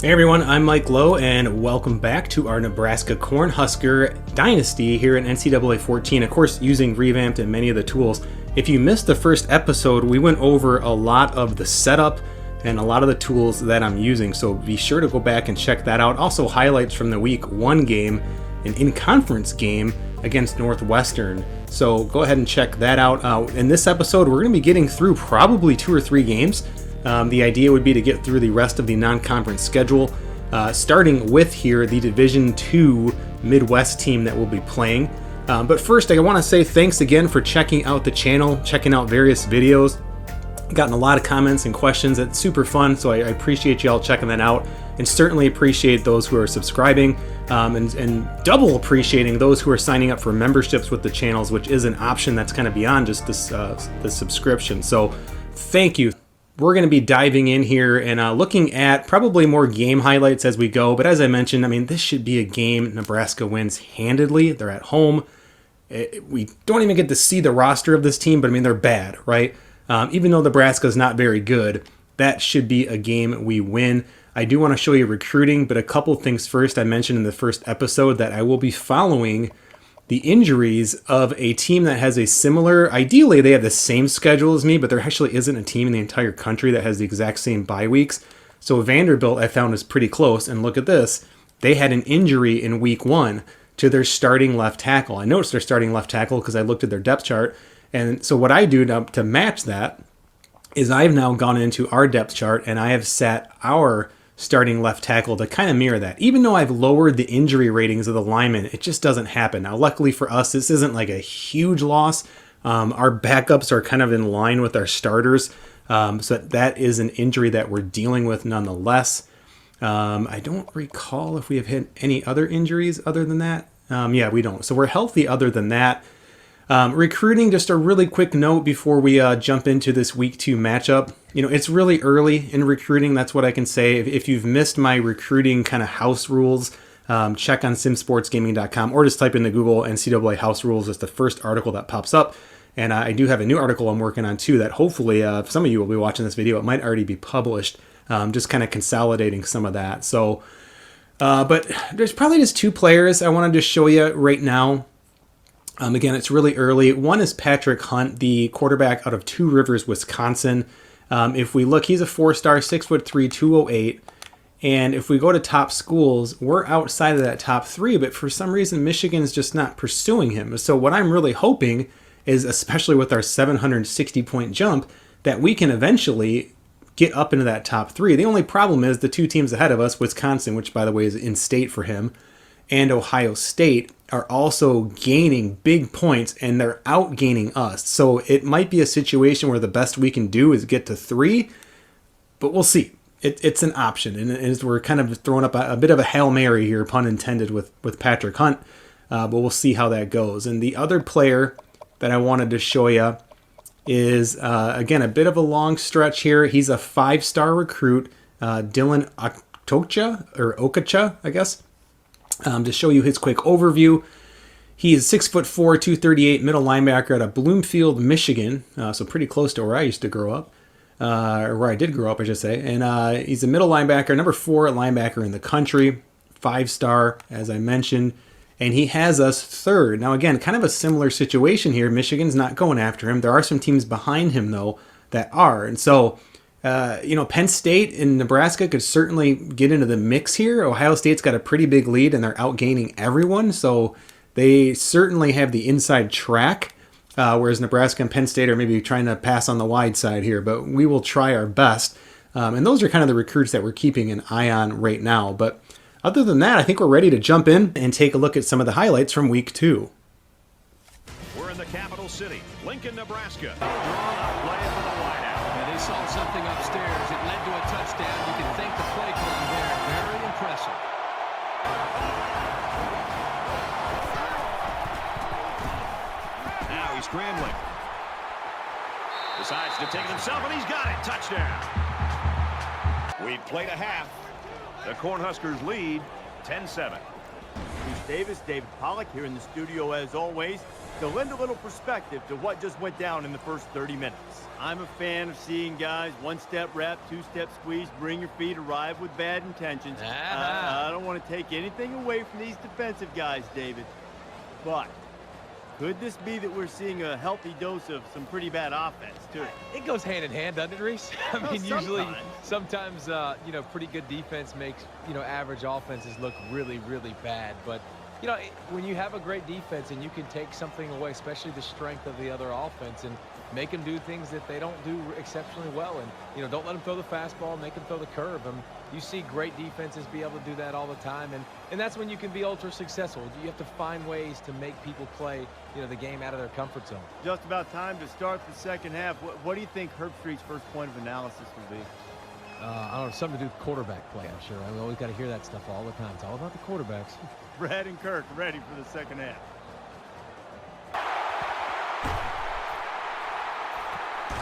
Hey everyone, I'm Mike Lowe, and welcome back to our Nebraska Cornhusker Dynasty here in NCAA 14, of course using Revamped and many of the tools. If you missed the first episode, we went over a lot of the setup and a lot of the tools that I'm using, so be sure to go back and check that out. Also highlights from the week 1 game, an in-conference game against Northwestern, so go ahead and check that out. In this episode, we're going to be getting through probably 2 or 3 games. The idea would be to get through the rest of the non-conference schedule, starting with here the Division II Midwest team that we'll be playing. But first, I want to say thanks again for checking out the channel, checking out various videos. Gotten a lot of comments and questions. It's super fun, so I appreciate you all checking that out, and certainly appreciate those who are subscribing, and double appreciating those who are signing up for memberships with the channels, which is an option that's kind of beyond just this the subscription. So thank you. We're going to be diving in here and looking at probably more game highlights as we go. But as I mentioned, I mean, this should be a game Nebraska wins handedly. They're at home. We don't even get to see the roster of this team, but I mean, they're bad, right? Even though Nebraska's not very good, that should be a game we win. I do want to show you recruiting, but a couple things first. I mentioned in the first episode that I will be following the injuries of a team that has a similar, ideally they have the same schedule as me, but there actually isn't a team in the entire country that has the exact same bye weeks. So Vanderbilt I found is pretty close, and look at this. They had an injury in week 1 to their starting left tackle. I noticed their starting left tackle because I looked at their depth chart, and so what I do now to match that is I've now gone into our depth chart and I have set our starting left tackle to kind of mirror that. Even though I've lowered the injury ratings of the linemen, it just doesn't happen. Now, luckily for us, this isn't like a huge loss. Our backups are kind of in line with our starters. So that is an injury that we're dealing with nonetheless. I don't recall if we have had any other injuries other than that. Yeah, we don't. So we're healthy other than that. Recruiting, just a really quick note before we jump into this week 2 matchup. You know, it's really early in recruiting. That's what I can say. If you've missed my recruiting kind of house rules, check on simsportsgaming.com or just type into Google NCAA house rules. It's the first article that pops up. And I do have a new article I'm working on too that hopefully some of you will be watching this video. It might already be published, just kind of consolidating some of that. So, but there's probably just 2 players I wanted to show you right now. Again, it's really early. One is Patrick Hunt, the quarterback out of Two Rivers, Wisconsin. If we look, he's a 4-star, 6'3", 208. And if we go to top schools, we're outside of that top 3, but for some reason, Michigan's just not pursuing him. So what I'm really hoping is, especially with our 760-point jump, that we can eventually get up into that top 3. The only problem is the 2 teams ahead of us, Wisconsin, which by the way is in state for him, and Ohio State, are also gaining big points, and they're outgaining us. So it might be a situation where the best we can do is get to 3, but we'll see. It's an option, and we're kind of throwing up a bit of a Hail Mary here, pun intended, with Patrick Hunt, but we'll see how that goes. And the other player that I wanted to show you is, again, a bit of a long stretch here. He's a 5-star recruit, Dylan Okacha, I guess. To show you his quick overview, he is 6'4", 238, middle linebacker out of Bloomfield, Michigan, so pretty close to where I used to grow up, or where I did grow up, I should say. And he's a middle linebacker, number 4 linebacker in the country, 5-star, as I mentioned, and he has us 3rd. Now, again, kind of a similar situation here. Michigan's not going after him. There are some teams behind him, though, that are, and so Penn State and Nebraska could certainly get into the mix here. Ohio State's got a pretty big lead, and they're outgaining everyone, so they certainly have the inside track, whereas Nebraska and Penn State are maybe trying to pass on the wide side here, but we will try our best. And those are kind of the recruits that we're keeping an eye on right now. But other than that, I think we're ready to jump in and take a look at some of the highlights from week 2. We're in the capital city, Lincoln, Nebraska. Saw something upstairs. It led to a touchdown. You can thank the play call there. Very impressive. Now he's scrambling. Decides to take it himself, and he's got it. Touchdown. We've played a half. The Cornhuskers lead 10-7. Bruce Davis, David Pollack here in the studio as always. to lend a little perspective to what just went down in the first 30 minutes. I'm a fan of seeing guys one-step rep, two-step squeeze, bring your feet, arrive with bad intentions. I don't want to take anything away from these defensive guys, David, but could this be that we're seeing a healthy dose of some pretty bad offense, too? It goes hand in hand, doesn't it, Reese? I mean, usually, sometimes, pretty good defense makes, average offenses look really, really bad. But, when you have a great defense and you can take something away, especially the strength of the other offense, and make them do things that they don't do exceptionally well. And, don't let them throw the fastball, make them throw the curve. You see great defenses be able to do that all the time. And that's when you can be ultra successful. You have to find ways to make people play, the game out of their comfort zone. Just about time to start the second half. What do you think Herbstreit's first point of analysis will be? I don't know, something to do with quarterback play, I'm sure. We always got to hear that stuff all the time. It's all about the quarterbacks. Brad and Kirk ready for the second half.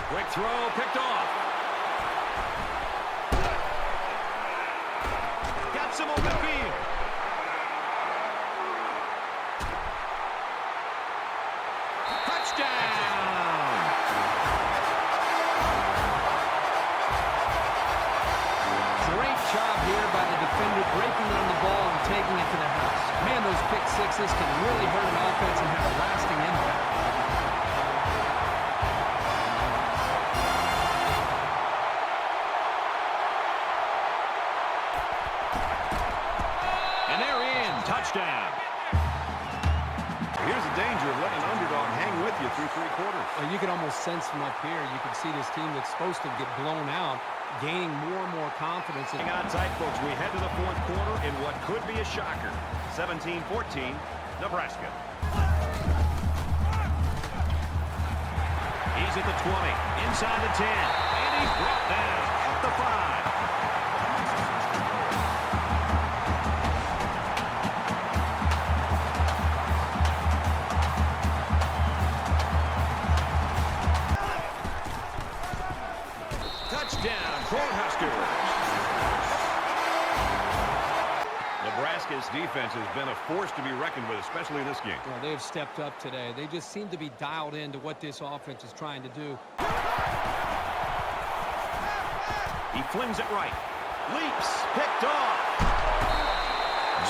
Quick throw, picked off. Got some open field. Touchdown! Great job here by the defender breaking on the ball and taking it to the house. Man, those pick sixes can really hurt an offense and have a lasting impact. And they're in. Touchdown. Here's the danger of letting an underdog hang with you through three quarters. Well, you can almost sense from up here, you can see this team that's supposed to get blown out gaining more and more confidence. Hang on tight, folks. We head to the fourth quarter in what could be a shocker. 17-14, Nebraska. He's at the 20, inside the 10, and he's brought down at the 5. Touchdown, Cornhusker. Nebraska's defense has been a force to be reckoned with, especially in this game. Well, they've stepped up today. They just seem to be dialed into what this offense is trying to do. He flings it right. Leaps. Picked off.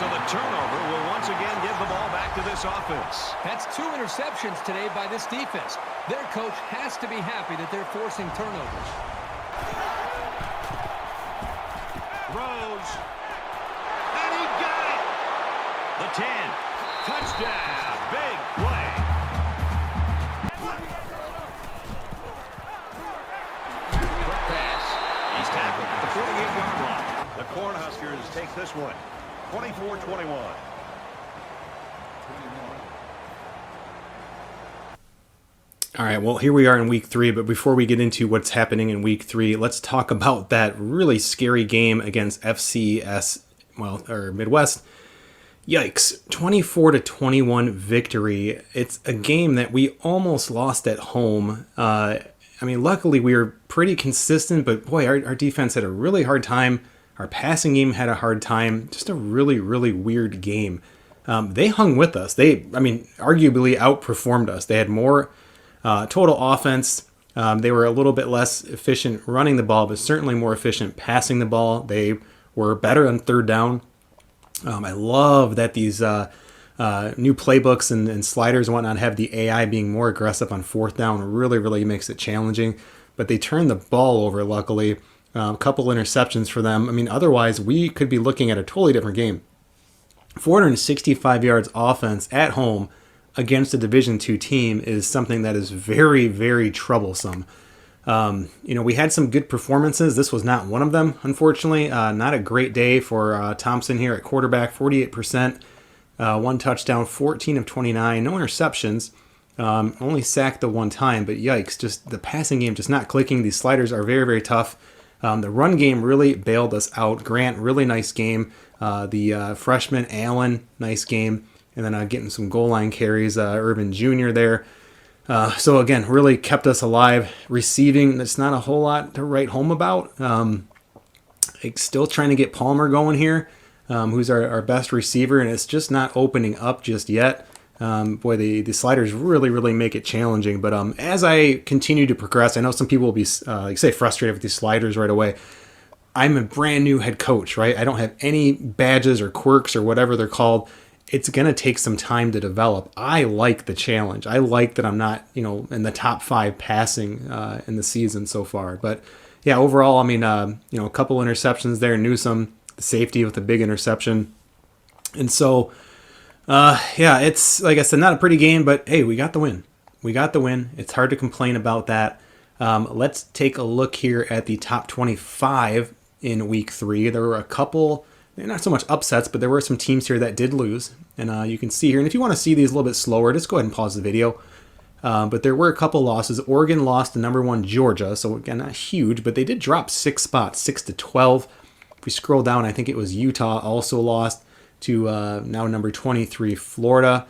So the turnover will once again give the ball back to this offense. That's 2 interceptions today by this defense. Their coach has to be happy that they're forcing turnovers. Throws. And he got it. The 10. Touchdown. Big play. Quick pass. He's tackled at the 48-yard line. The Cornhuskers take this one. 24-21. All right, well, here we are in week 3, but before we get into what's happening in week 3, let's talk about that really scary game against FCS, or Midwest. Yikes, 24-21 victory. It's a game that we almost lost at home. Luckily we were pretty consistent, but boy, our defense had a really hard time. Our passing game had a hard time. Just a really, really weird game. They hung with us. They arguably outperformed us. They had more total offense. They were a little bit less efficient running the ball, but certainly more efficient passing the ball. They were better on third down. I love that these new playbooks and sliders and whatnot have the AI being more aggressive on fourth down. Really, really makes it challenging. But they turned the ball over, luckily. A couple interceptions for them. Otherwise, we could be looking at a totally different game. 465 yards offense at home against a Division II team is something that is very, very troublesome. We had some good performances. This was not one of them, unfortunately. Not a great day for Thompson here at quarterback, 48%, 1 touchdown, 14 of 29, no interceptions. Only sacked the one time, but yikes, just the passing game just not clicking. These sliders are very, very tough. The run game really bailed us out. Grant, really nice game. The freshman, Allen, nice game. And then getting some goal line carries, Irvin Jr. there. So again, really kept us alive. Receiving, that's not a whole lot to write home about. Still trying to get Palmer going here, who's our best receiver, and it's just not opening up just yet. Boy, the sliders really make it challenging. But as I continue to progress, I know some people will be, frustrated with these sliders right away. I'm a brand new head coach, right? I don't have any badges or quirks or whatever they're called. It's going to take some time to develop. I like the challenge. I like that I'm not, in the top 5 passing in the season so far. But yeah, overall, I mean, a couple interceptions there. Newsome, the safety with a big interception. And so, it's, like I said, not a pretty game, but hey, we got the win. It's hard to complain about that. Let's take a look here at the top 25 in week 3. There were a couple, not so much upsets, but there were some teams here that did lose. And you can see here, and if you want to see these a little bit slower, just go ahead and pause the video. But there were a couple losses. Oregon lost to number 1 Georgia, so again, not huge, but they did drop 6 spots, 6-12. If we scroll down, I think it was Utah also lost to now number 23 Florida,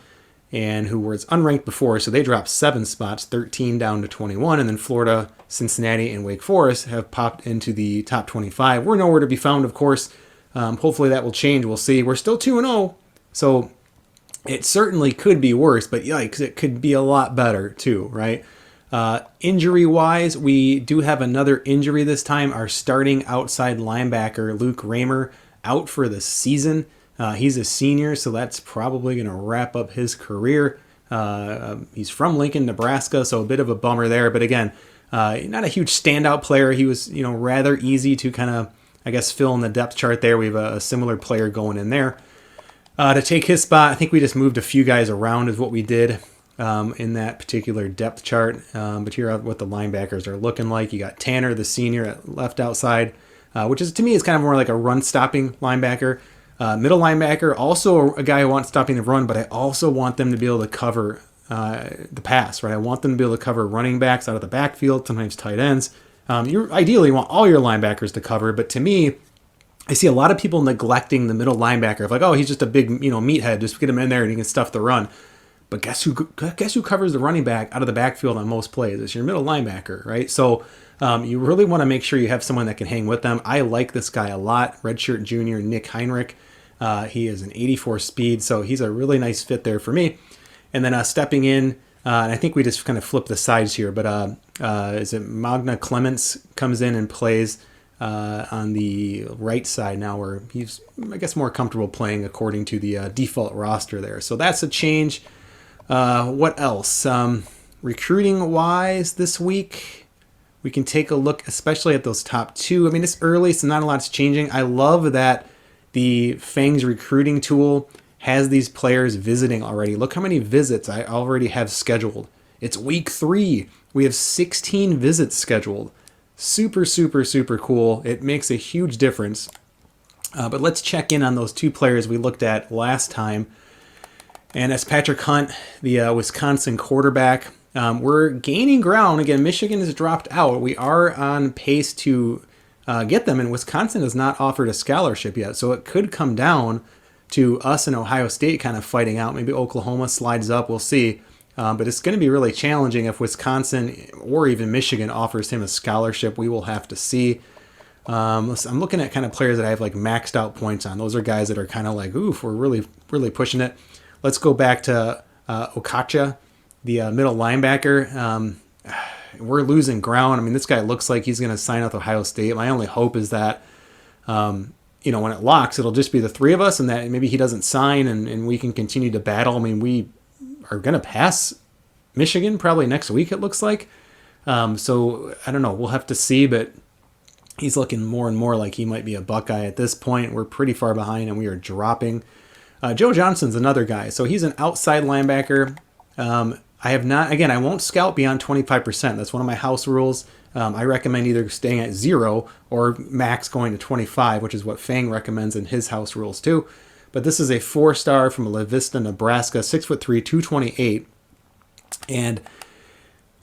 and who was unranked before, so they dropped 7 spots, 13 down to 21, and then Florida, Cincinnati, and Wake Forest have popped into the top 25. We're nowhere to be found, of course. Hopefully that will change. We'll see. We're still 2-0, so it certainly could be worse, but yikes, it could be a lot better too, right? Injury-wise, we do have another injury this time. Our starting outside linebacker, Luke Raymer, out for the season. He's a senior, so that's probably going to wrap up his career. He's from Lincoln, Nebraska, so a bit of a bummer there. But again, not a huge standout player. He was, rather easy to kind of, fill in the depth chart there. We have a similar player going in there. To take his spot, I think we just moved a few guys around is what we did in that particular depth chart. But here are what the linebackers are looking like. You got Tanner, the senior, at left outside, which is, to me, is kind of more like a run-stopping linebacker. Middle linebacker, also a guy who wants stopping the run, but I also want them to be able to cover the pass, right? I want them to be able to cover running backs out of the backfield, sometimes tight ends. You ideally want all your linebackers to cover, but to me, I see a lot of people neglecting the middle linebacker. Of like, oh, he's just a big, meathead. Just get him in there and he can stuff the run. But guess who covers the running back out of the backfield on most plays? It's your middle linebacker, right? So you really want to make sure you have someone that can hang with them. I like this guy a lot. Redshirt junior Nick Heinrich. He is an 84 speed, so he's a really nice fit there for me. And then stepping in, and I think we just kind of flip the sides here, but is it Magna Clements comes in and plays on the right side now, where he's, more comfortable playing according to the default roster there. So that's a change. What else? Recruiting-wise this week, we can take a look, especially at those top 2. I mean, it's early, so not a lot's changing. I love that the Fangs recruiting tool has these players visiting already. Look how many visits I already have scheduled. It's week 3. We have 16 visits scheduled. Super cool. It makes a huge difference. But let's check in on those 2 players we looked at last time. And that's Patrick Hunt, the Wisconsin quarterback. We're gaining ground. Again, Michigan has dropped out. We are on pace to get them, and Wisconsin has not offered a scholarship yet. So it could come down to us and Ohio State kind of fighting out. Maybe Oklahoma slides up. We'll see. But it's going to be really challenging if Wisconsin or even Michigan offers him a scholarship. We will have to see. I'm looking at kind of players that I have like maxed out points on. Those are guys that are kind of like, oof, we're really pushing it. Let's go back to Okacha, the middle linebacker. We're losing ground. I mean, this guy looks like he's going to sign with Ohio State. My only hope is that, when it locks, it'll just be the 3 of us, and that maybe he doesn't sign and we can continue to battle. I mean, we are going to pass Michigan probably next week, it looks like. So I don't know. We'll have to see, but he's looking more and more like he might be a Buckeye at this point. We're pretty far behind and we are dropping. Joe Johnson's another guy. So he's an outside linebacker. I won't scout beyond 25%. That's one of my house rules. I recommend either staying at 0 or max going to 25, which is what Fang recommends in his house rules too. But this is a 4-star from La Vista, Nebraska, 6'3", 228, and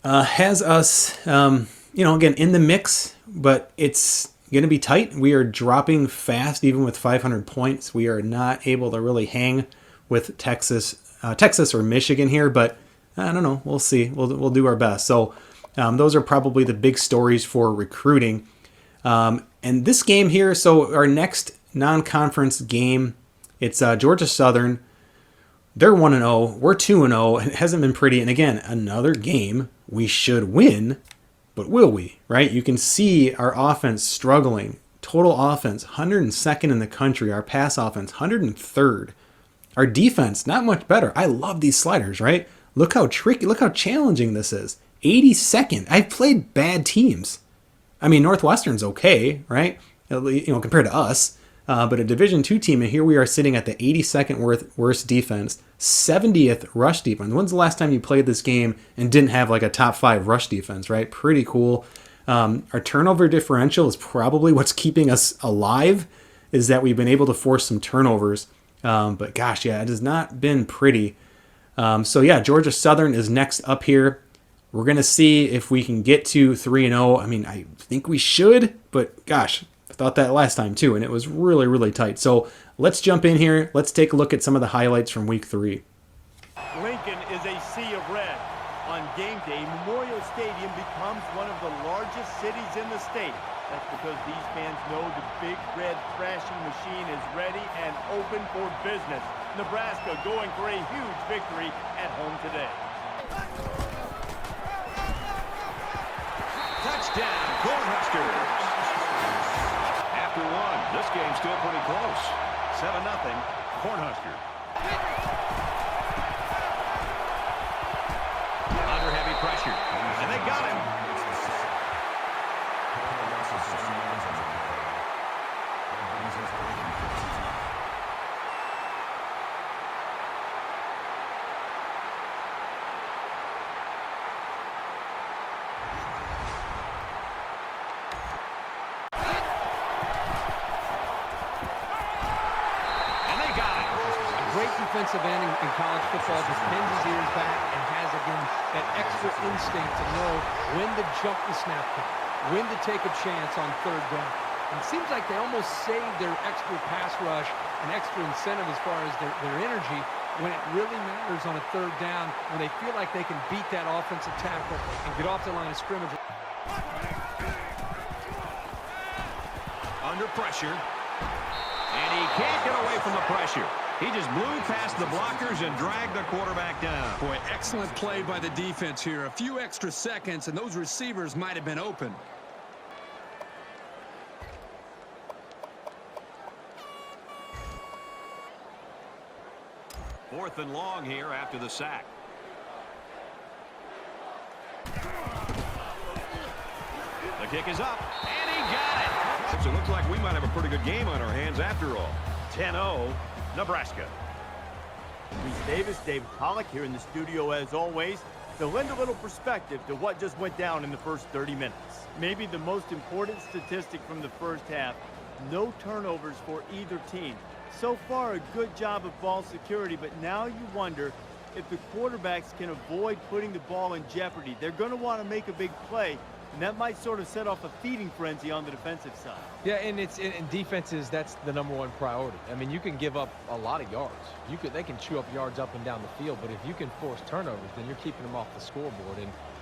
has us, again, in the mix, but it's going to be tight. We are dropping fast, even with 500 points. We are not able to really hang with Texas or Michigan here, but I don't know. We'll see. We'll do our best. So those are probably the big stories for recruiting. And this game here, so our next non-conference game, it's Georgia Southern. They're 1-0. We're 2-0. It hasn't been pretty. And again, another game we should win, but will we, right? You can see our offense struggling. Total offense, 102nd in the country. Our pass offense, 103rd. Our defense, not much better. I love these sliders, right? Look how tricky, look how challenging this is. 82nd. I've played bad teams. I mean, Northwestern's okay, right? Compared to us. But a Division II team, and here we are sitting at the 82nd worst defense, 70th rush defense. When's the last time you played this game and didn't have like a top 5 rush defense, right? Pretty cool. Our turnover differential is probably what's keeping us alive, is that we've been able to force some turnovers. But gosh, yeah, it has not been pretty. So yeah, Georgia Southern is next up here. We're going to see if we can get to 3-0. I mean, I think we should, but gosh, I thought that last time too, and it was really, really tight. So let's jump in here. Let's take a look at some of the highlights from week 3. Lincoln is a sea of red. On game day, Memorial Stadium becomes one of the largest cities in the state. That's because these fans know the big red thrashing machine is ready and open for business. Nebraska going for a huge victory at home today. Touchdown, Cornhuskers. After one, this game's still pretty close. 7-0, Cornhusker. Under heavy pressure, and they got him. Defensive end in college football just pins his ears back and has, again, that extra instinct to know when to jump the snap count, when to take a chance on third down. And it seems like they almost save their extra pass rush and extra incentive as far as their energy when it really matters on a third down, when they feel like they can beat that offensive tackle and get off the line of scrimmage. Under pressure, and he can't get away from the pressure. He just blew past the blockers and dragged the quarterback down. Boy, excellent play by the defense here. A few extra seconds, and those receivers might have been open. Fourth and long here after the sack. The kick is up, and he got it. So it looks like we might have a pretty good game on our hands after all. 10-0. Nebraska. Reese Davis, David Pollock here in the studio as always to lend a little perspective to what just went down in the first 30 minutes. Maybe the most important statistic from the first half, no turnovers for either team. So far, a good job of ball security, but now you wonder if the quarterbacks can avoid putting the ball in jeopardy. They're going to want to make a big play, and that might sort of set off a feeding frenzy on the defensive side. Yeah, and it's in defenses, that's the #1 priority. I mean, you can give up a lot of yards. They can chew up yards up and down the field, but if you can force turnovers, then you're keeping them off the scoreboard,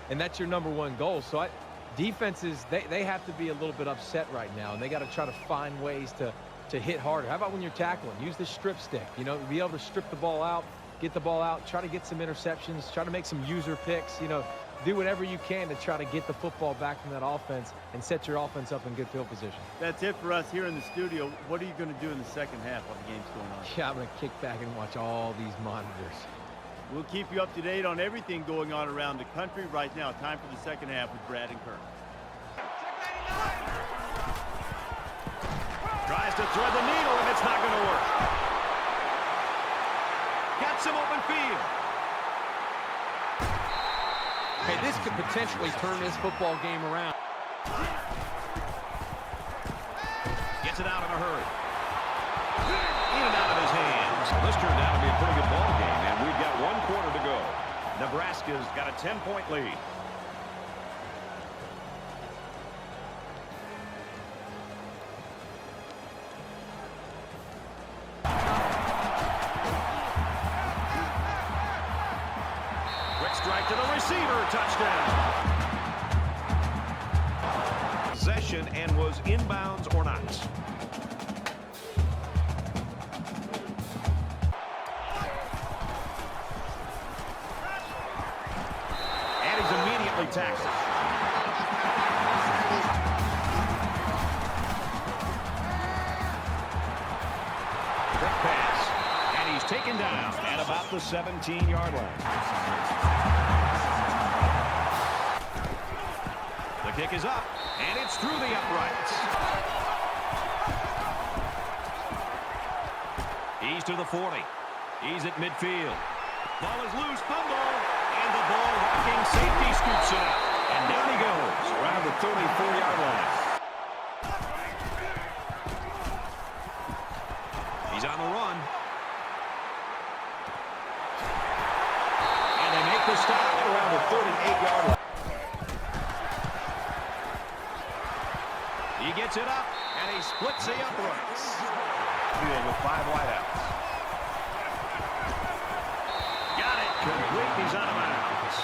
and that's your #1 goal. So defenses, they have to be a little bit upset right now, and they got to try to find ways to hit harder. How about when you're tackling? Use the strip stick. Be able to strip the ball out, get the ball out, try to get some interceptions, try to make some user picks. Do whatever you can to try to get the football back from that offense and set your offense up in good field position. That's it for us here in the studio. What are you going to do in the second half while the game's going on? Yeah, I'm going to kick back and watch all these monitors. We'll keep you up to date on everything going on around the country right now. Time for the second half with Brad and Kurt. Tries to thread the needle, and it's not going to work. Got some open field. Hey, this could potentially turn this football game around. Gets it out in a hurry. In and out of his hands. This turned out to be a pretty good ball game, and we've got 1 quarter to go. Nebraska's got a 10-point lead. Strike to the receiver, touchdown. Possession and was inbounds or not. tackle. Quick pass. And he's taken down at about the 17-yard line. The kick is up, and it's through the uprights. He's to the 40. He's at midfield. Ball is loose, fumble, and the ball-rocking safety scoops it up. And down he goes around the 34-yard line. He's on the run. And they make the stop around the 38-yard line. He gets it up, and he splits the uprights. Field with 5 wideouts. Got it. Complete. He's out of bounds.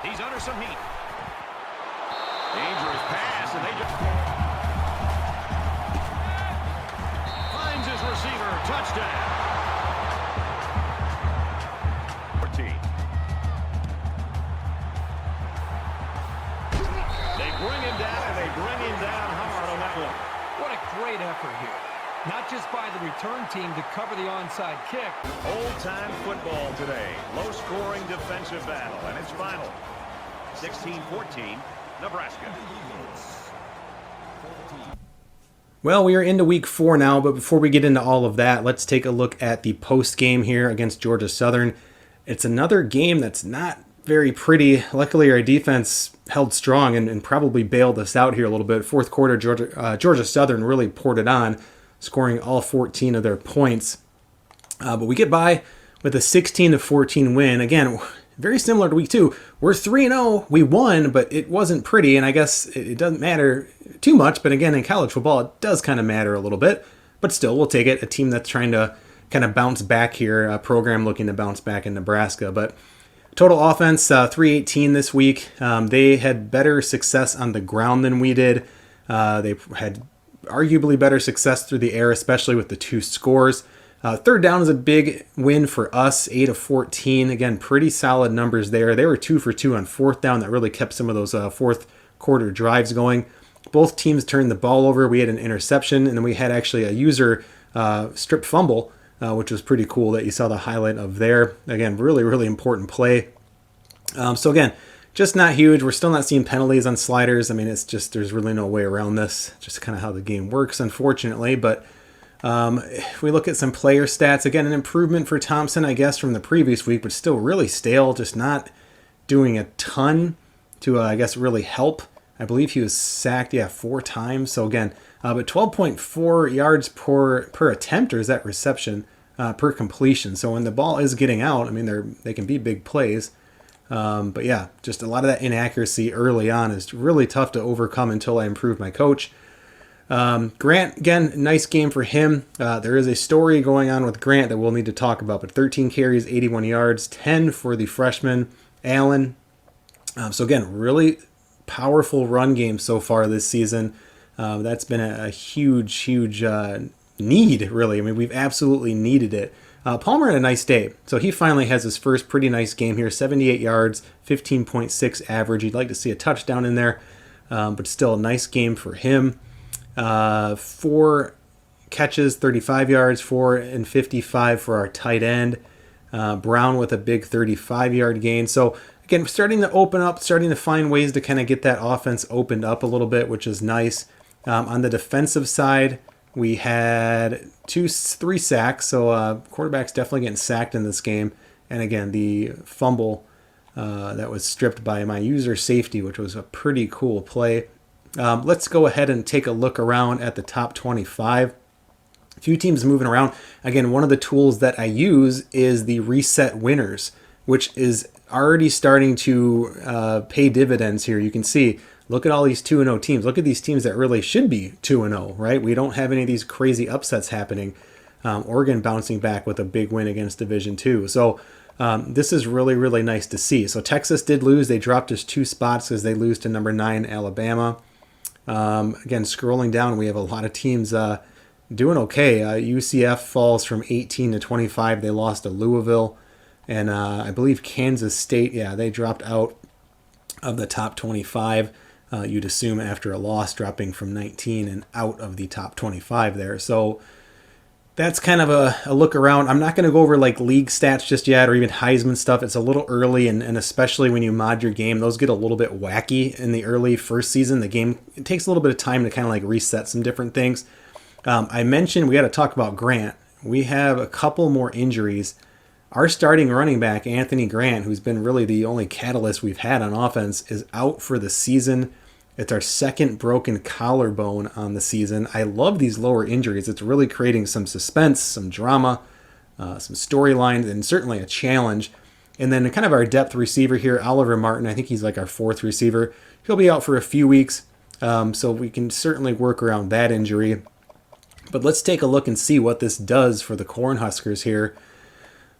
He's under some heat. Dangerous pass, and they just finds his receiver. Touchdown. 14. They bring him down, and they bring him down hard on that one. What a great effort here. Not just by the return team to cover the onside kick. Old-time football today. Low-scoring defensive battle, and it's final. 16-14, Nebraska. Well, we are into week 4 now, but before we get into all of that, let's take a look at the post game here against Georgia Southern. It's another game that's not very pretty. Luckily, our defense held strong and probably bailed us out here a little bit. Fourth quarter, Georgia Southern really poured it on, scoring all 14 of their points. But we get by with a 16-14 win. Again, very similar to week 2. We're 3-0. We won, but it wasn't pretty, and I guess it doesn't matter too much. But again, in college football, it does kind of matter a little bit. But still, we'll take it. A team that's trying to kind of bounce back here, a program looking to bounce back in Nebraska. But total offense, 318 this week. They had better success on the ground than we did. They had arguably better success through the air, especially with the 2 scores. Third down is a big win for us, 8 of 14. Again, pretty solid numbers there. They were 2 for 2 on fourth down. That really kept some of those fourth quarter drives going. Both teams turned the ball over. We had an interception, and then we had actually a user strip fumble, which was pretty cool that you saw the highlight of there. Again, really, really important play. So again, just not huge. We're still not seeing penalties on sliders. I mean, it's just, there's really no way around this. Just kind of how the game works, unfortunately. But if we look at some player stats, again, an improvement for Thompson, I guess, from the previous week, but still really stale, just not doing a ton to, I guess, really help. I believe he was sacked, 4 times. So again, but 12.4 yards per attempt, or is that reception, per completion. So when the ball is getting out, I mean, they can be big plays. But yeah, just a lot of that inaccuracy early on is really tough to overcome until I improve my coach. Grant, again, nice game for him. There is a story going on with Grant that we'll need to talk about, but 13 carries, 81 yards, 10 for the freshman, Allen. So again, really powerful run game so far this season. That's been a huge need, really. I mean, we've absolutely needed it. Palmer had a nice day. So he finally has his first pretty nice game here, 78 yards, 15.6 average. You'd like to see a touchdown in there, but still a nice game for him. 4 catches, 35 yards, 4 and 55 for our tight end. Brown with a big 35-yard gain. So again, starting to open up, starting to find ways to kind of get that offense opened up a little bit, which is nice. On the defensive side, we had 3 sacks. So quarterback's definitely getting sacked in this game. And again, the fumble that was stripped by my user safety, which was a pretty cool play. Let's go ahead and take a look around at the top 25. A few teams moving around. Again, one of the tools that I use is the reset winners, which is already starting to pay dividends here. You can see, look at all these 2-0 teams. Look at these teams that really should be 2-0, right? We don't have any of these crazy upsets happening. Oregon bouncing back with a big win against Division II. So this is really, really nice to see. So Texas did lose. They dropped us 2 spots as they lose to number 9 Alabama. Again, scrolling down, we have a lot of teams doing okay. UCF falls from 18 to 25. They lost to Louisville. And I believe Kansas State, they dropped out of the top 25. You'd assume after a loss, dropping from 19 and out of the top 25 there. So that's kind of a look around. I'm not going to go over like league stats just yet or even Heisman stuff. It's a little early, and especially when you mod your game, those get a little bit wacky in the early first season. The game, it takes a little bit of time to kind of like reset some different things. I mentioned we got to talk about Grant. We have a couple more injuries. Our starting running back, Anthony Grant, who's been really the only catalyst we've had on offense, is out for the season. It's our second broken collarbone on the season. I love these lower injuries. It's really creating some suspense, some drama, some storylines, and certainly a challenge. And then kind of our depth receiver here, Oliver Martin. I think he's like our fourth receiver. He'll be out for a few weeks, so we can certainly work around that injury. But let's take a look and see what this does for the Cornhuskers here.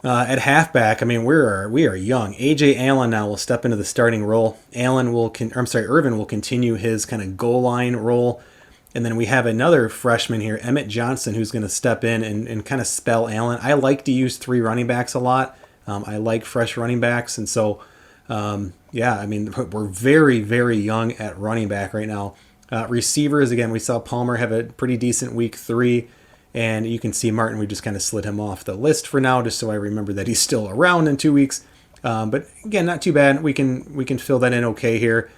At halfback, I mean, we are young. A.J. Allen now will step into the starting role. Irvin will continue his kind of goal line role. And then we have another freshman here, Emmett Johnson, who's going to step in and kind of spell Allen. I like to use 3 running backs a lot. I like fresh running backs. And so, I mean, we're very, very young at running back right now. Receivers, again, we saw Palmer have a pretty decent week 3. And you can see Martin, we just kind of slid him off the list for now, just so I remember that he's still around in 2 weeks. But again, not too bad. We can fill that in okay here.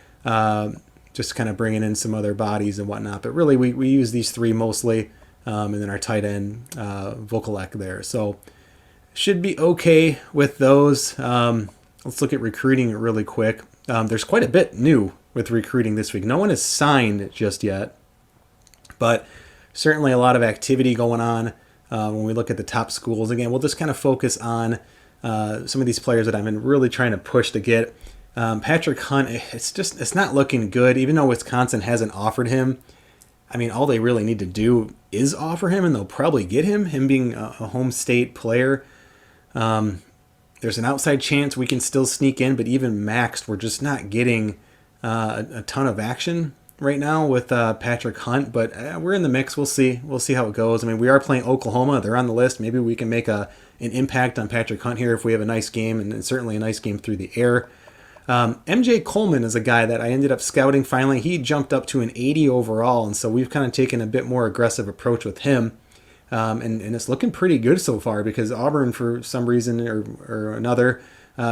Just kind of bringing in some other bodies and whatnot. But really, we use these 3 mostly. And then our tight end, Vokalek there. So should be okay with those. Let's look at recruiting really quick. There's quite a bit new with recruiting this week. No one is signed just yet. But certainly a lot of activity going on when we look at the top schools. Again, we'll just kind of focus on some of these players that I've been really trying to push to get. Patrick Hunt, it's not looking good, even though Wisconsin hasn't offered him. I mean, all they really need to do is offer him, and they'll probably get him being a home state player. There's an outside chance we can still sneak in, but even maxed, we're just not getting a ton of action right now with Patrick Hunt, but we're in the mix. We'll see how it goes. I mean, we are playing Oklahoma. They're on the list. Maybe we can make an impact on Patrick Hunt here if we have a nice game, and certainly a nice game through the air. MJ Coleman is a guy that I ended up scouting finally. He jumped up to an 80 overall, and so we've kind of taken a bit more aggressive approach with him. And it's looking pretty good so far because Auburn, for some reason or another,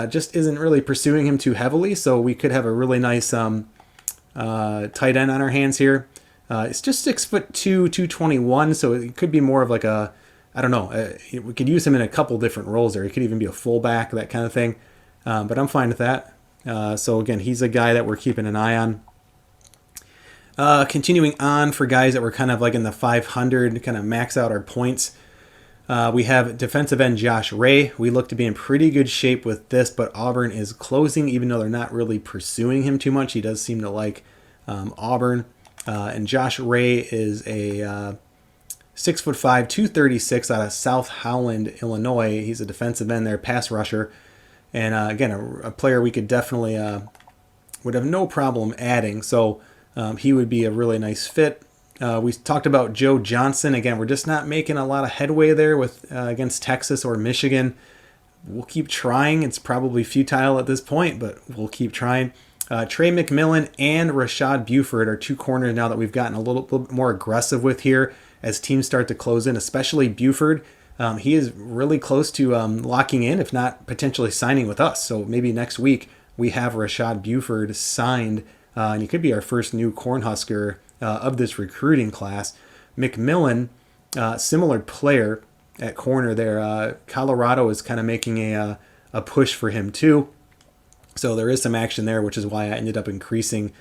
just isn't really pursuing him too heavily, so we could have a really nice tight end on our hands here. It's just 6'2", 221, so it could be more of like we could use him in a couple different roles there. He could even be a fullback, that kind of thing. But I'm fine with that. So again, he's a guy that we're keeping an eye on. Continuing on for guys that were kind of like in the 500 to kind of max out our points. We have defensive end Josh Ray. We look to be in pretty good shape with this, but Auburn is closing, even though they're not really pursuing him too much. He does seem to like Auburn. And Josh Ray is a 6'5", 236 out of South Howland, Illinois. He's a defensive end there, pass rusher. And again, a player we could definitely would have no problem adding. So he would be a really nice fit. We talked about Joe Johnson. Again, we're just not making a lot of headway there with against Texas or Michigan. We'll keep trying. It's probably futile at this point, but we'll keep trying. Trey McMillan and Rashad Buford are 2 corners now that we've gotten a little bit more aggressive with here as teams start to close in, especially Buford. He is really close to locking in, if not potentially signing with us. So maybe next week we have Rashad Buford signed, and he could be our first new Cornhusker of this recruiting class. McMillan, similar player at corner there. Colorado is kind of making a push for him too. So there is some action there, which is why I ended up increasing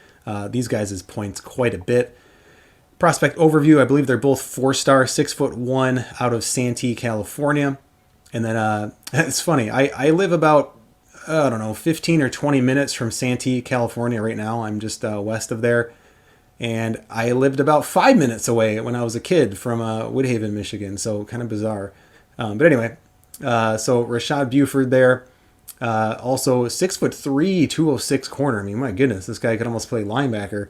these guys' points quite a bit. Prospect overview, I believe they're both 4-star, 6'1" out of Santee, California. And then it's funny, I live about, 15 or 20 minutes from Santee, California right now. I'm just west of there. And I lived about 5 minutes away when I was a kid from Woodhaven, Michigan. So kind of bizarre. But anyway, so Rashad Buford there. Also 6'3", 206 corner. I mean, my goodness, this guy could almost play linebacker.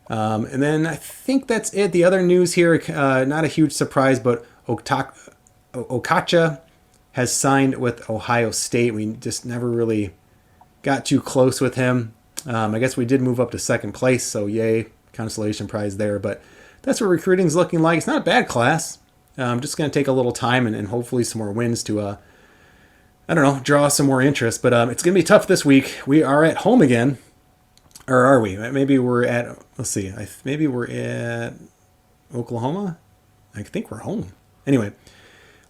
And then I think that's it. The other news here, not a huge surprise, but Okacha has signed with Ohio State. We just never really got too close with him. I guess we did move up to second place, so yay, consolation prize there. But that's what recruiting's looking like. It's not a bad class. Just going to take a little time and hopefully some more wins to, draw some more interest. But it's going to be tough this week. We are at home again. Or are we? Maybe we're at, let's see, maybe we're at Oklahoma? I think we're home. Anyway,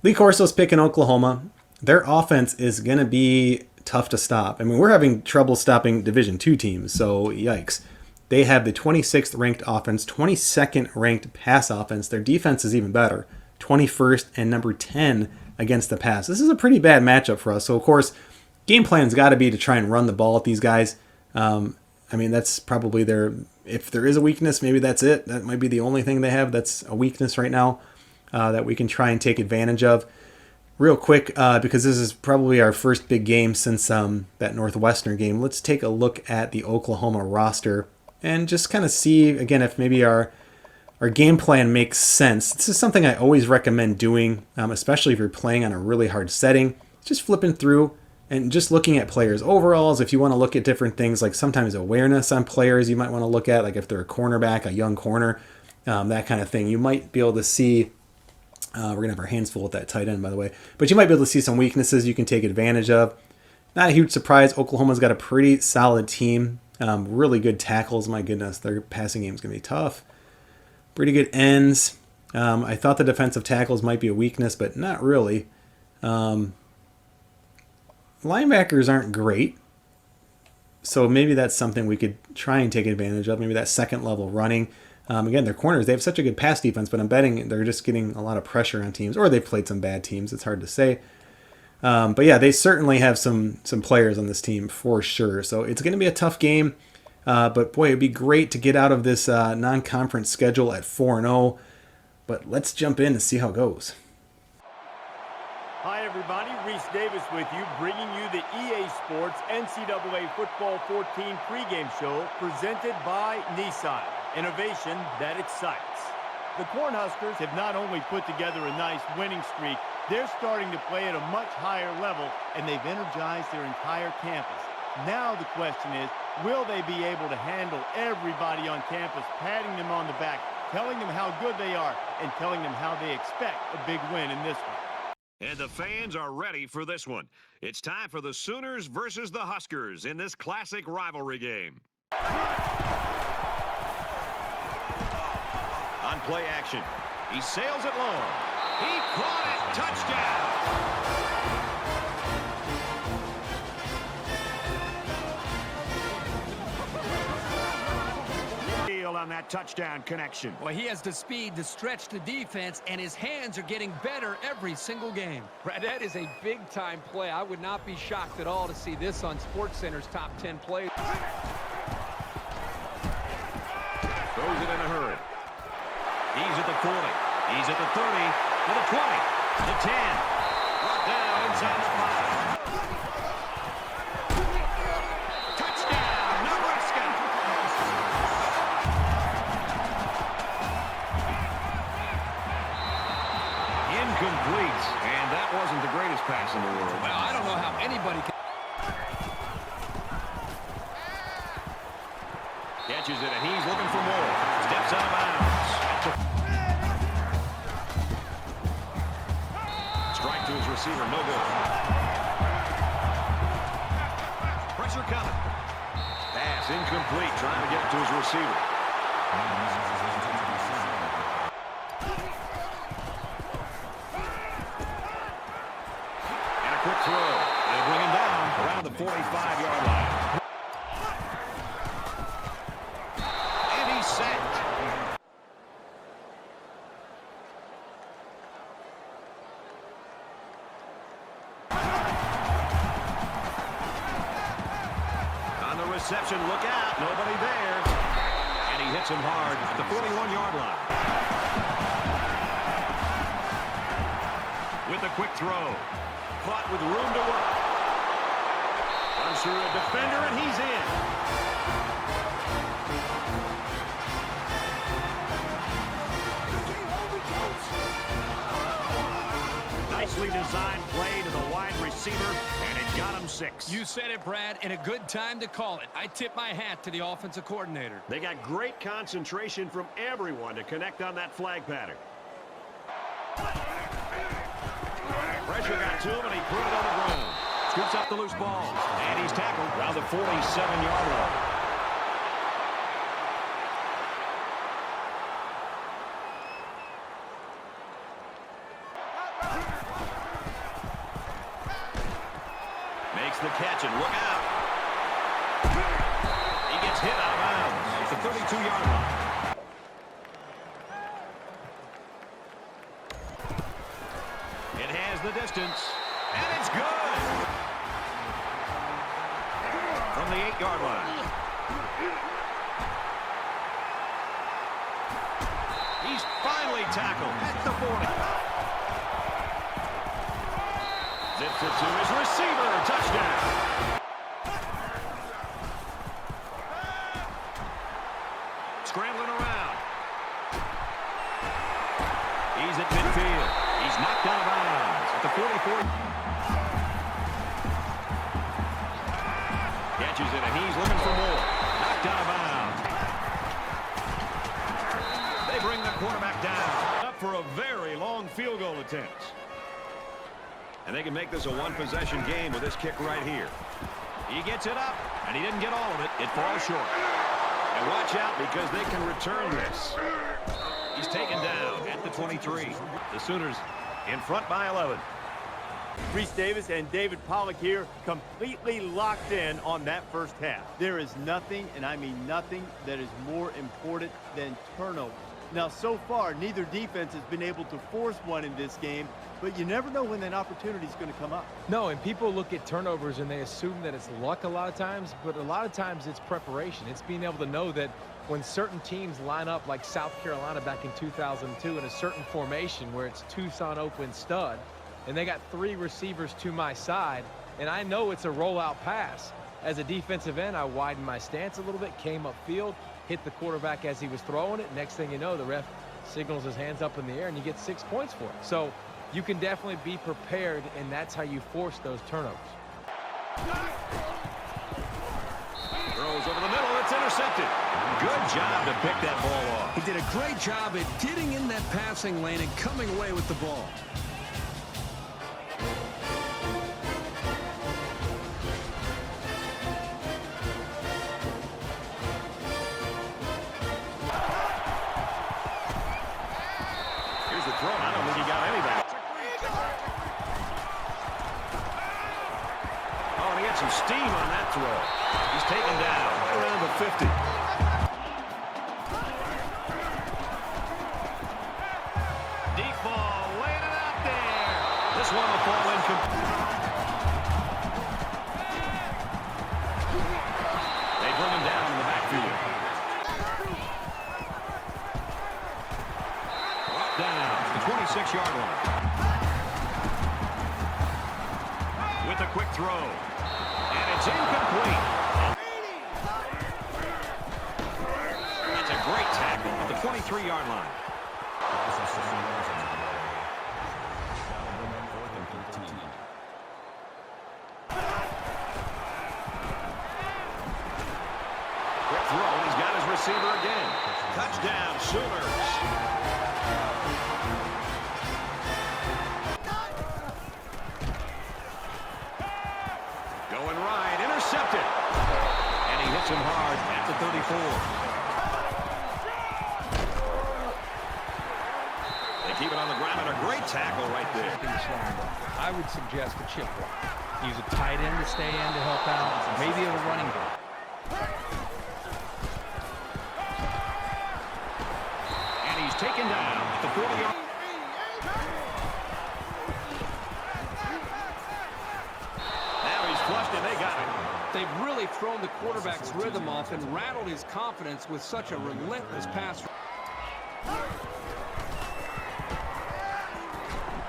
Lee Corso's picking Oklahoma. Their offense is going to be tough to stop. I mean, we're having trouble stopping Division II teams, so yikes. They have the 26th ranked offense, 22nd ranked pass offense. Their defense is even better, 21st and number 10 against the pass. This is a pretty bad matchup for us. So, of course, game plan's got to be to try and run the ball at these guys. That's probably if there is a weakness, maybe that's it. That might be the only thing they have that's a weakness right now that we can try and take advantage of. Real quick, because this is probably our first big game since that Northwestern game, let's take a look at the Oklahoma roster and just kind of see, again, if maybe our game plan makes sense. This is something I always recommend doing, especially if you're playing on a really hard setting. Just flipping through and just looking at players' overalls. If you want to look at different things, like sometimes awareness on players you might want to look at, like if they're a cornerback, a young corner, that kind of thing. You might be able to see, we're going to have our hands full with that tight end, by the way, but you might be able to see some weaknesses you can take advantage of. Not a huge surprise. Oklahoma's got a pretty solid team. Really good tackles. My goodness, their passing game is going to be tough. Pretty good ends. I thought the defensive tackles might be a weakness, but not really. Linebackers aren't great, so maybe that's something we could try and take advantage of. Maybe that second level running. Again, their corners, they have such a good pass defense, but I'm betting they're just getting a lot of pressure on teams, or they've played some bad teams. It's hard to say. But yeah, they certainly have some players on this team for sure. So it's going to be a tough game. But boy, it'd be great to get out of this non-conference schedule at 4-0. But let's jump in and see how it goes. Hi, everybody. Reese Davis with you, bringing you the EA Sports NCAA Football 14 pregame show presented by Nissan. Innovation that excites. The Cornhuskers have not only put together a nice winning streak, they're starting to play at a much higher level, and they've energized their entire campus. Now the question is, will they be able to handle everybody on campus, patting them on the back, telling them how good they are, and telling them how they expect a big win in this one? And the fans are ready for this one. It's time for the Sooners versus the Huskers in this classic rivalry game. On play action, he sails it long. He caught it. Touchdown. On that touchdown connection. Well, he has the speed to stretch the defense, and his hands are getting better every single game. Brad, that is a big-time play. I would not be shocked at all to see this on SportsCenter's top 10 plays. Throws it in a hurry. He's at the 40. He's at the 30. To the 20. The 10. Brought down inside the 5. Touchdown, Nebraska. Incomplete. And that wasn't the greatest pass in the world. Well, I don't know how anybody can. Catches it, and he's looking for more. Steps out of bounds. Strike to his receiver, no good. Pressure coming. Pass incomplete, trying to get it to his receiver. And a quick throw. They'll bring him down around the 45-yard line. And he's sacked. Reception, look out, nobody there. And he hits him hard at the 41-yard line. With a quick throw. Caught with room to work. Runs through a defender, and he's in. Perfectly designed play to the wide receiver, and it got him 6. You said it, Brad, and a good time to call it. I tip my hat to the offensive coordinator. They got great concentration from everyone to connect on that flag pattern. Pressure got to him, and he put it on the ground. Scoops up the loose ball, and he's tackled around the 47-yard line. Makes the catch, and look out. He gets hit out of bounds at the 32-yard line. It has the distance, and it's good. From the 8-yard line. He's finally tackled at the 40. Zips it to his receiver. Touchdown. Scrambling around. He's at midfield. He's knocked out of bounds at the 44. Catches it, and he's looking for more. Knocked out of bounds. They bring the quarterback down. Up for a very long field goal attempt. And they can make this a one-possession game with this kick right here. He gets it up, and he didn't get all of it. It falls short. And watch out, because they can return this. He's taken down at the 23. The Sooners in front by 11. Reese Davis and David Pollock here completely locked in on that first half. There is nothing, and I mean nothing, that is more important than turnovers. Now, so far, neither defense has been able to force one in this game, but you never know when that opportunity is going to come up. No, and people look at turnovers and they assume that it's luck a lot of times, but a lot of times it's preparation. It's being able to know that when certain teams line up like South Carolina back in 2002 in a certain formation where it's Tucson open stud, and they got 3 receivers to my side, and I know it's a rollout pass. As a defensive end, I widened my stance a little bit, came upfield, hit the quarterback as he was throwing it. Next thing you know, the ref signals his hands up in the air, and you get 6 points for it. So you can definitely be prepared, and that's how you force those turnovers. Throws over the middle. It's intercepted. Good job to pick that ball off. He did a great job at getting in that passing lane and coming away with the ball. Throw. I don't think he got any back. Oh, and he had some steam on that throw. He's taken down around the 50. Deep ball, laying it out there. This one will fall incomplete. They bring him down in the backfield. Down. 26-yard line. With a quick throw. And it's incomplete. That's a great tackle at the 23-yard line. Quick throw, and he's got his receiver again. Touchdown, Sooners. Going right, intercepted. And he hits him hard at the 34. They keep it on the ground, and a great tackle right there. I would suggest a chip block. Use a tight end to stay in to help out, maybe a running back. And he's taken down at the 40-yard. Flushed, and they got it. They've really thrown the quarterback's rhythm off and rattled his confidence with such a relentless pass.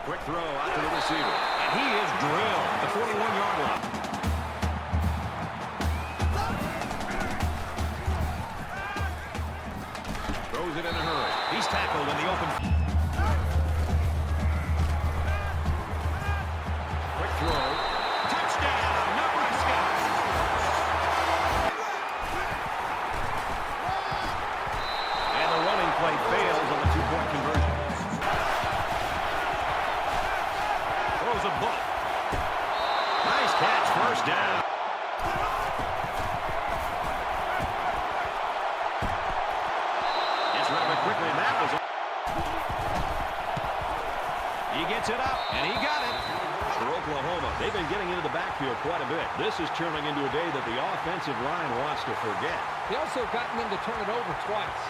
Quick throw out to the receiver. And he is drilled at the 41-yard line. Throws it in a hurry. He's tackled in the open. And that was... He gets it up, and he got it. For Oklahoma, they've been getting into the backfield quite a bit. This is turning into a day that the offensive line wants to forget. They also gotten them to turn it over twice.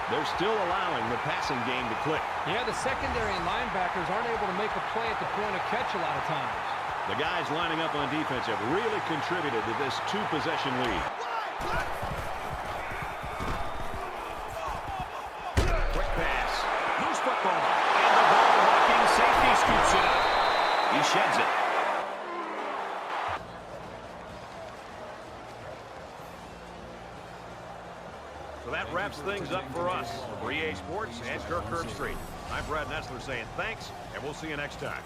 They're still allowing the passing game to click. Yeah, the secondary and linebackers aren't able to make a play at the point of catch a lot of times. The guys lining up on defense have really contributed to this two-possession lead. Quick pass. Loose football. And the ball-walking safety scoops it up. He sheds it. So that wraps things up for us. For EA Sports and Kirk Herbstreit. I'm Brad Nessler saying thanks, and we'll see you next time.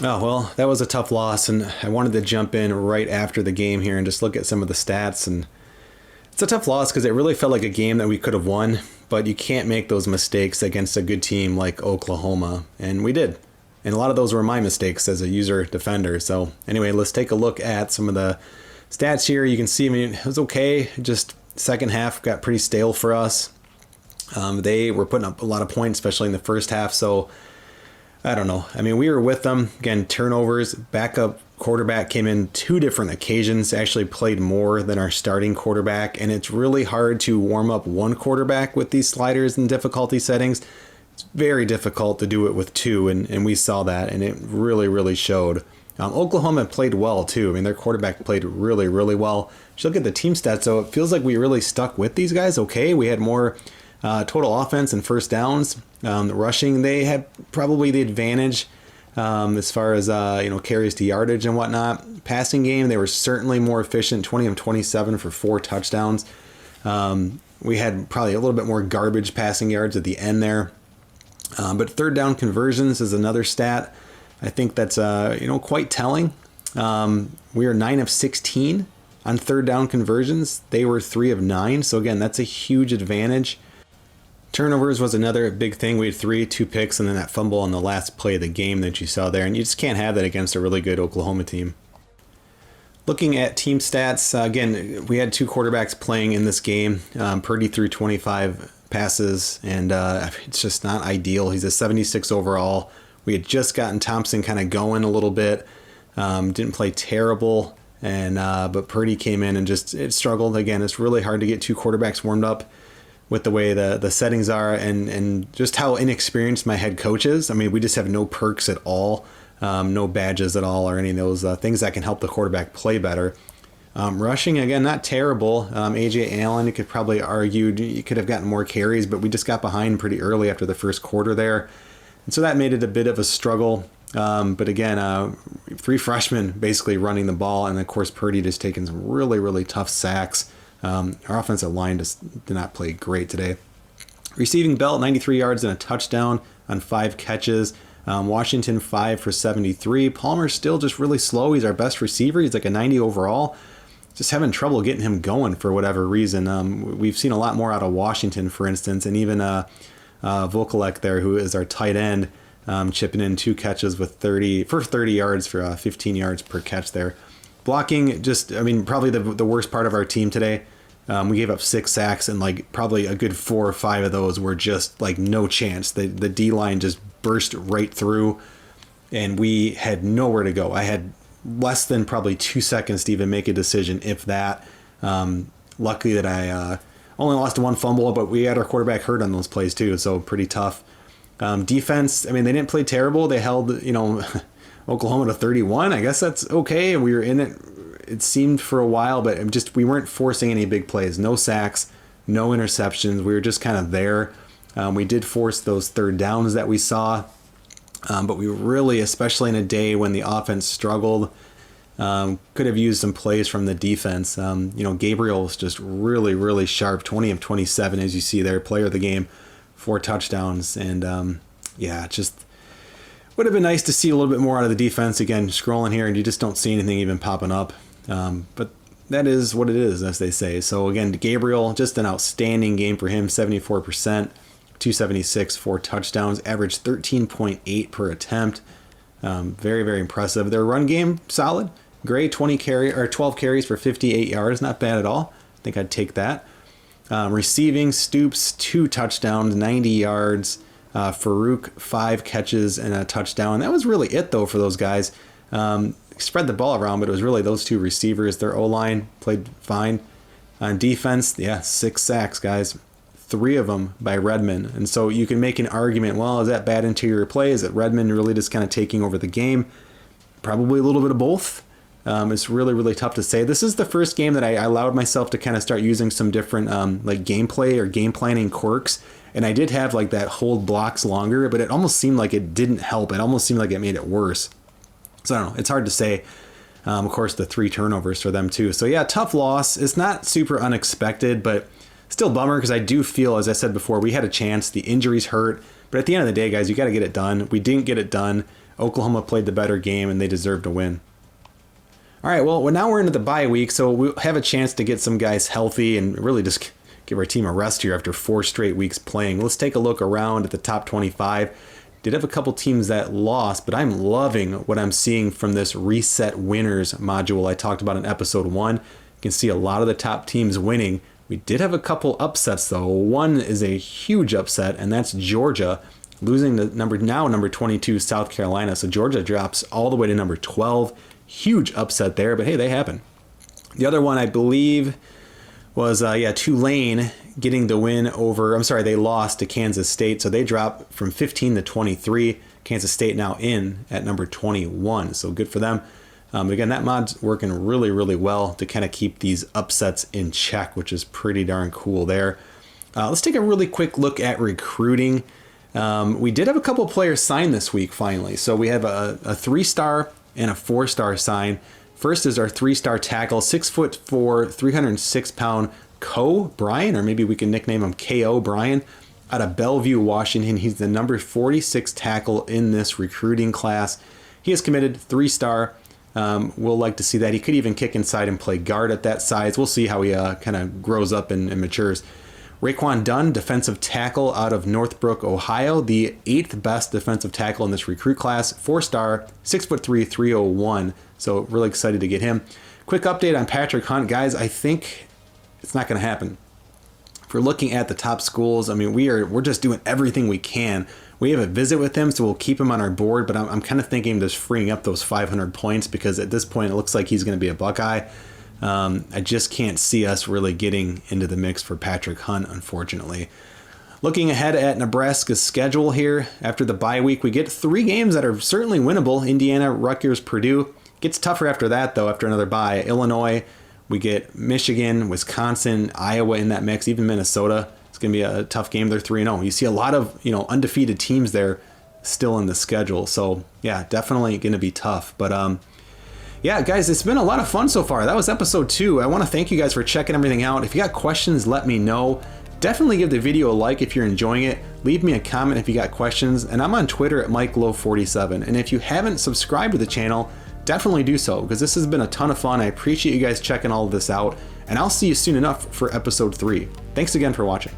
Oh, well, that was a tough loss, and I wanted to jump in right after the game here and just look at some of the stats. And it's a tough loss because it really felt like a game that we could have won, but you can't make those mistakes against a good team like Oklahoma, and we did. And a lot of those were my mistakes as a user defender. So anyway, let's take a look at some of the stats here. You can see, I mean, it was okay. Just second half got pretty stale for us. They were putting up a lot of points, especially in the first half, so I don't know. I mean, we were with them. Again, turnovers. Backup quarterback came in 2 different occasions, actually played more than our starting quarterback, and it's really hard to warm up one quarterback with these sliders and difficulty settings. It's very difficult to do it with 2, and we saw that, and it really, really showed. Oklahoma played well, too. I mean, their quarterback played really, really well. If you look at the team stats, so it feels like we really stuck with these guys. Okay, we had more total offense and first downs. Rushing, they had probably the advantage as far as carries to yardage and whatnot. Passing game, they were certainly more efficient, 20 of 27 for 4 touchdowns. We had probably a little bit more garbage passing yards at the end there. But third down conversions is another stat. I think that's quite telling. We are 9 of 16 on third down conversions. They were 3 of 9. So again, that's a huge advantage. Turnovers was another big thing. We had 2 picks, and then that fumble on the last play of the game that you saw there. And you just can't have that against a really good Oklahoma team. Looking at team stats, again, we had 2 quarterbacks playing in this game. Purdy threw 25 passes, and it's just not ideal. He's a 76 overall. We had just gotten Thompson kind of going a little bit. Didn't play terrible, but Purdy came in and it struggled. Again, it's really hard to get 2 quarterbacks warmed up with the way the settings are and just how inexperienced my head coach is. I mean, we just have no perks at all, no badges at all or any of those things that can help the quarterback play better. Rushing, again, not terrible. A.J. Allen, you could probably argue you could have gotten more carries, but we just got behind pretty early after the first quarter there. And so that made it a bit of a struggle. But again, 3 freshmen basically running the ball, and of course Purdy just taking some really, really tough sacks. Our offensive line just did not play great today. Receiving Belt, 93 yards and a touchdown on 5 catches. Washington, 5 for 73. Palmer's still just really slow. He's our best receiver. He's like a 90 overall. Just having trouble getting him going for whatever reason. We've seen a lot more out of Washington, for instance, and even Vokalek there, who is our tight end, chipping in 2 catches with 30 yards for 15 yards per catch there. Blocking, probably the worst part of our team today. We gave up 6 sacks, and like probably a good 4 or 5 of those were just like no chance. The D-line just burst right through, and we had nowhere to go. I had less than probably 2 seconds to even make a decision, if that. Luckily that I only lost 1 fumble, but we had our quarterback hurt on those plays too, so pretty tough. Defense, I mean, they didn't play terrible. They held, Oklahoma to 31. I guess that's okay. We were in it, it seemed, for a while, but we weren't forcing any big plays. No sacks, no interceptions. We were just kind of there. We did force those third downs that we saw, but we really, especially in a day when the offense struggled, Could have used some plays from the defense. Gabriel was just really, really sharp. 20 of 27, as you see there. Player of the game, 4 touchdowns. And just would have been nice to see a little bit more out of the defense. Again, scrolling here, and you just don't see anything even popping up. But that is what it is, as they say. So again, Gabriel, just an outstanding game for him. 74%, 276, 4 touchdowns, averaged 13.8 per attempt. Very, very impressive. Their run game, solid. Gray, 12 carries for 58 yards. Not bad at all. I think I'd take that. Receiving, Stoops, 2 touchdowns, 90 yards. Farouk, 5 catches and a touchdown. That was really it, though, for those guys. Spread the ball around, but it was really those 2 receivers. Their O-line played fine. On defense, 6 sacks, guys. 3 of them by Redmond. And so you can make an argument, well, is that bad interior play? Is it Redmond really just kind of taking over the game? Probably a little bit of both. It's really, really tough to say. This is the first game that I allowed myself to kind of start using some different gameplay or game planning quirks. And I did have like that hold blocks longer, but it almost seemed like it didn't help. It almost seemed like it made it worse. So I don't know. It's hard to say. Of course, the 3 turnovers for them too. So yeah, tough loss. It's not super unexpected, but still bummer because I do feel, as I said before, we had a chance. The injuries hurt. But at the end of the day, guys, you got to get it done. We didn't get it done. Oklahoma played the better game, and they deserved to win. All right, well, now we're into the bye week, so we'll have a chance to get some guys healthy and really just give our team a rest here after 4 straight weeks playing. Let's take a look around at the top 25. Did have a couple teams that lost, but I'm loving what I'm seeing from this reset winners module I talked about in episode 1. You can see a lot of the top teams winning. We did have a couple upsets, though. One is a huge upset, and that's Georgia losing the number 22 South Carolina. So Georgia drops all the way to number 12. Huge upset there, but hey, they happen. The other one, I believe, was Tulane getting the win over. They lost to Kansas State, so they dropped from 15 to 23. Kansas State now in at number 21, so good for them. But again, that mod's working really, really well to kind of keep these upsets in check, which is pretty darn cool there. Let's take a really quick look at recruiting. We did have a couple players sign this week finally. So we have a 3-star and a 4-star sign. First is our 3-star tackle, 6'4", 306-pound Co Bryan, or maybe we can nickname him KO Bryan, out of Bellevue, Washington. He's the number 46 tackle in this recruiting class. He is committed, 3-star. We'll like to see that. He could even kick inside and play guard at that size. We'll see how he kind of grows up and matures. Raekwon Dunn, defensive tackle out of Northbrook, Ohio, the 8th best defensive tackle in this recruit class, 4-star, 6'3", 301. So really excited to get him. Quick update on Patrick Hunt, guys. I think it's not going to happen. If we're looking at the top schools, I mean, we're just doing everything we can. We have a visit with him, so we'll keep him on our board. But I'm kind of thinking just freeing up those 500 points because at this point it looks like he's going to be a Buckeye. I just can't see us really getting into the mix for Patrick Hunt, unfortunately. Looking ahead at Nebraska's schedule here, after the bye week, we get 3 games that are certainly winnable. Indiana, Rutgers, Purdue. Gets tougher after that, though, after another bye. Illinois, we get Michigan, Wisconsin, Iowa in that mix, even Minnesota. It's going to be a tough game. They're 3-0. You see a lot of undefeated teams there still in the schedule. So, yeah, definitely going to be tough. But, yeah, guys, it's been a lot of fun so far. That was episode 2. I want to thank you guys for checking everything out. If you got questions, let me know. Definitely give the video a like if you're enjoying it. Leave me a comment if you got questions. And I'm on Twitter at MikeLow47. And if you haven't subscribed to the channel, definitely do so, because this has been a ton of fun. I appreciate you guys checking all of this out. And I'll see you soon enough for episode 3. Thanks again for watching.